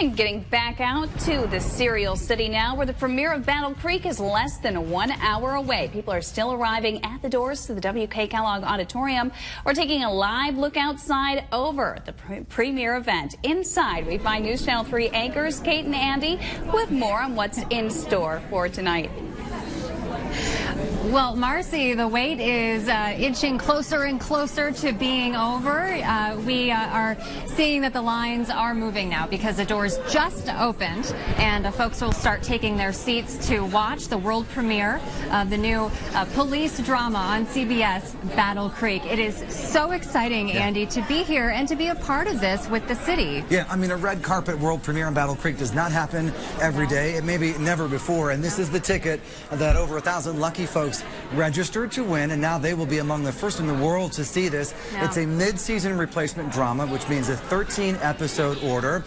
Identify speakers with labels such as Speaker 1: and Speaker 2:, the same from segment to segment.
Speaker 1: And getting back out to the Cereal City now, where the premiere of Battle Creek is less than 1 hour away. People are still arriving at the doors to the W.K. Kellogg Auditorium. We're taking a live look outside over the premiere event. Inside, we find News Channel 3 anchors Kate and Andy with more on what's in store for tonight.
Speaker 2: Well, Marcy, the wait is inching closer and closer to being over. We are seeing that the lines are moving now because the doors just opened, and folks will start taking their seats to watch the world premiere of the new police drama on CBS, Battle Creek. It is so exciting, Andy, to be here and to be a part of this with the city.
Speaker 3: Yeah, I mean, a red carpet world premiere in Battle Creek does not happen every day. It may be never before, and this is the ticket that over 1,000 lucky folks registered to win, and now they will be among the first in the world to see this.
Speaker 2: No.
Speaker 3: It's a mid-season replacement drama, which means a 13-episode order.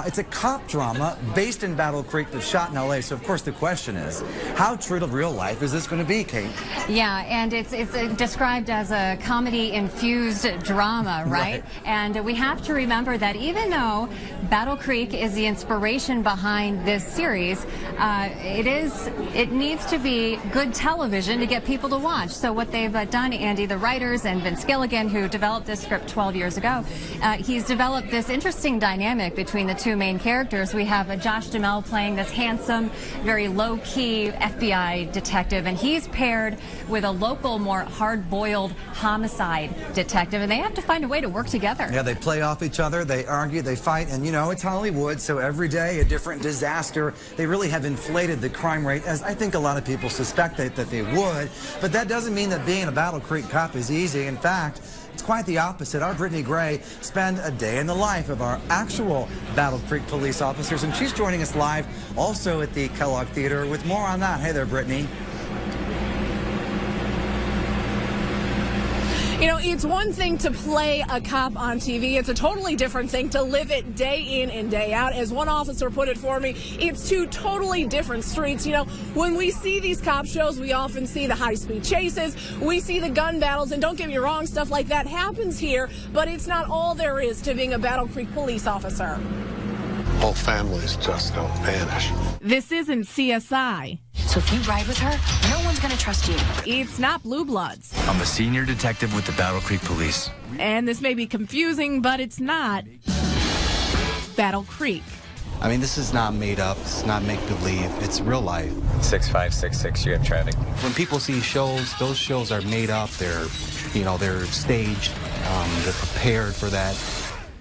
Speaker 3: It's a cop drama based in Battle Creek but shot in L.A., so of course the question is, how true to real life is this going to be, Kate?
Speaker 2: Yeah, and it's described as a comedy-infused drama, right? And we have to remember that even though Battle Creek is the inspiration behind this series, it needs to be good television to get people to watch. So what they've done, Andy, the writers and Vince Gilligan, who developed this script 12 years ago, he's developed this interesting dynamic between the two main characters. We have Josh Duhamel playing this handsome, very low-key FBI detective, and he's paired with a local, more hard-boiled homicide detective, and they have to find a way to work together.
Speaker 3: Yeah, they play off each other, they argue, they fight, and you know, it's Hollywood, so every day a different disaster. They really have inflated the crime rate, as I think a lot of people suspect that they would, but that doesn't mean that being a Battle Creek cop is easy. In fact, it's quite the opposite. Our Brittany Gray spent a day in the life of our actual Battle Creek police officers, and she's joining us live also at the Kellogg Theater with more on that. Hey there, Brittany.
Speaker 4: You know, it's one thing to play a cop on TV. It's a totally different thing to live it day in and day out. As one officer put it for me, it's two totally different streets. You know, when we see these cop shows, we often see the high-speed chases, we see the gun battles, and don't get me wrong, stuff like that happens here, but it's not all there is to being a Battle Creek police officer.
Speaker 5: Whole families just don't vanish.
Speaker 4: This isn't CSI.
Speaker 6: So if you ride with her, no one's going to trust you.
Speaker 4: It's not Blue Bloods.
Speaker 7: I'm a senior detective with the Battle Creek Police.
Speaker 4: And this may be confusing, but it's not Battle Creek.
Speaker 8: I mean, this is not made up. It's not make-believe. It's real life.
Speaker 9: 6566, you have traffic.
Speaker 8: When people see shows, those shows are made up. They're, you know, they're staged. They're prepared for that.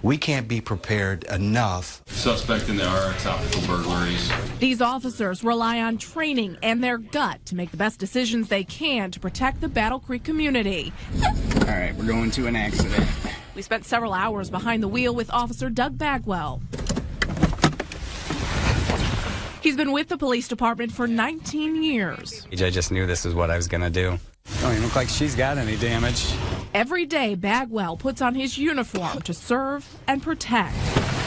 Speaker 8: We can't be prepared enough.
Speaker 10: Suspect in the RX optical burglaries.
Speaker 4: These officers rely on training and their gut to make the best decisions they can to protect the Battle Creek community.
Speaker 11: All right, we're going to an accident.
Speaker 4: We spent several hours behind the wheel with Officer Doug Bagwell. He's been with the police department for 19 years.
Speaker 9: I just knew this is what I was going to do.
Speaker 7: Don't even look like she's got any damage.
Speaker 4: Every day, Bagwell puts on his uniform to serve and protect.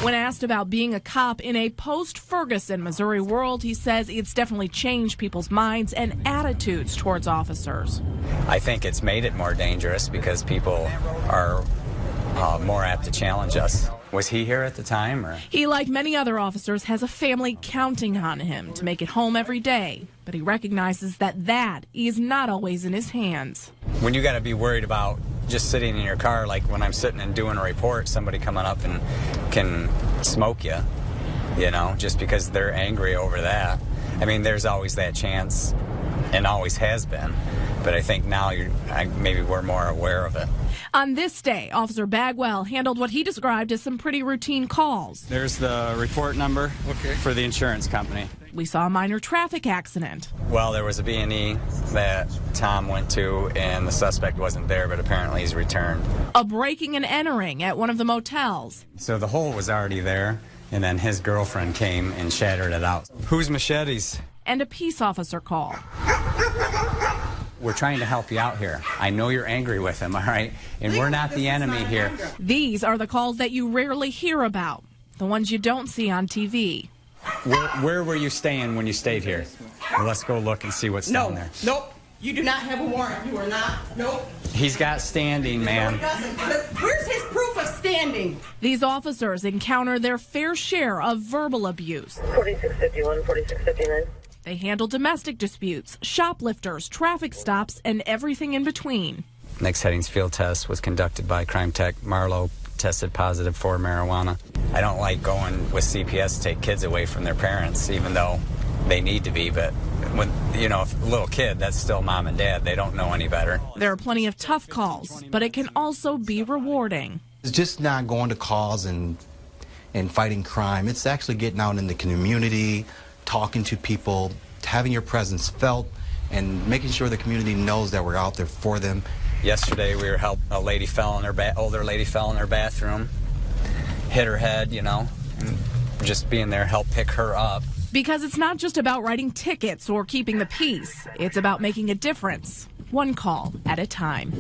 Speaker 4: When asked about being a cop in a post-Ferguson, Missouri world, he says it's definitely changed people's minds and attitudes towards officers.
Speaker 9: I think it's made it more dangerous because people are more apt to challenge us. Was he here at the time? Or?
Speaker 4: He, like many other officers, has a family counting on him to make it home every day. But he recognizes that is not always in his hands.
Speaker 9: When you got to be worried about just sitting in your car, like when I'm sitting and doing a report, somebody coming up and can smoke you, you know, just because they're angry over that. I mean, there's always that chance, and always has been. But I think now maybe we're more aware of it.
Speaker 4: On this day, Officer Bagwell handled what he described as some pretty routine calls.
Speaker 7: There's the report number for the insurance company.
Speaker 4: We saw a minor traffic accident.
Speaker 9: Well, there was a B&E that Tom went to, and the suspect wasn't there, but apparently he's returned.
Speaker 4: A breaking and entering at one of the motels.
Speaker 9: So the hole was already there, and then his girlfriend came and shattered it out.
Speaker 7: Whose machetes?
Speaker 4: And a peace officer call.
Speaker 9: We're trying to help you out here. I know you're angry with him, all right? And we're not the enemy here.
Speaker 4: These are the calls that you rarely hear about, the ones you don't see on TV.
Speaker 9: Where were you staying when you stayed here? Well, let's go look and see what's down there.
Speaker 12: Nope. You do not have a warrant. You are not. Nope.
Speaker 9: He's got standing, man.
Speaker 12: No, he doesn't. Where's his proof of
Speaker 4: outstanding. These officers encounter their fair share of verbal abuse.
Speaker 12: 4651, 4659.
Speaker 4: They handle domestic disputes, shoplifters, traffic stops, and everything in between.
Speaker 9: Next heading's field test was conducted by crime tech Marlowe, tested positive for marijuana. I don't like going with CPS to take kids away from their parents, even though they need to be, but when, you know, if a little kid, that's still mom and dad. They don't know any better.
Speaker 4: There are plenty of tough calls, but it can also be rewarding.
Speaker 8: It's just not going to calls and fighting crime. It's actually getting out in the community, talking to people, having your presence felt, and making sure the community knows that we're out there for them.
Speaker 9: Yesterday, we were older lady fell in her bathroom, hit her head, you know, and just being there helped pick her up.
Speaker 4: Because it's not just about writing tickets or keeping the peace. It's about making a difference, one call at a time.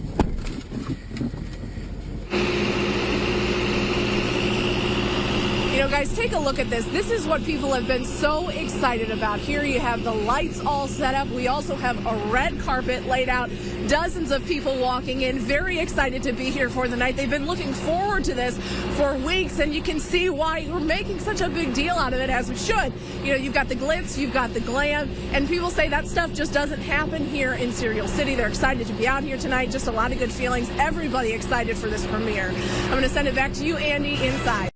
Speaker 4: You know, guys, take a look at this. This is what people have been so excited about. Here you have the lights all set up. We also have a red carpet laid out. Dozens of people walking in, very excited to be here for the night. They've been looking forward to this for weeks, and you can see why we're making such a big deal out of it, as we should. You know, you've got the glitz, you've got the glam, and people say that stuff just doesn't happen here in Cereal City. They're excited to be out here tonight. Just a lot of good feelings. Everybody excited for this premiere. I'm going to send it back to you, Andy, inside.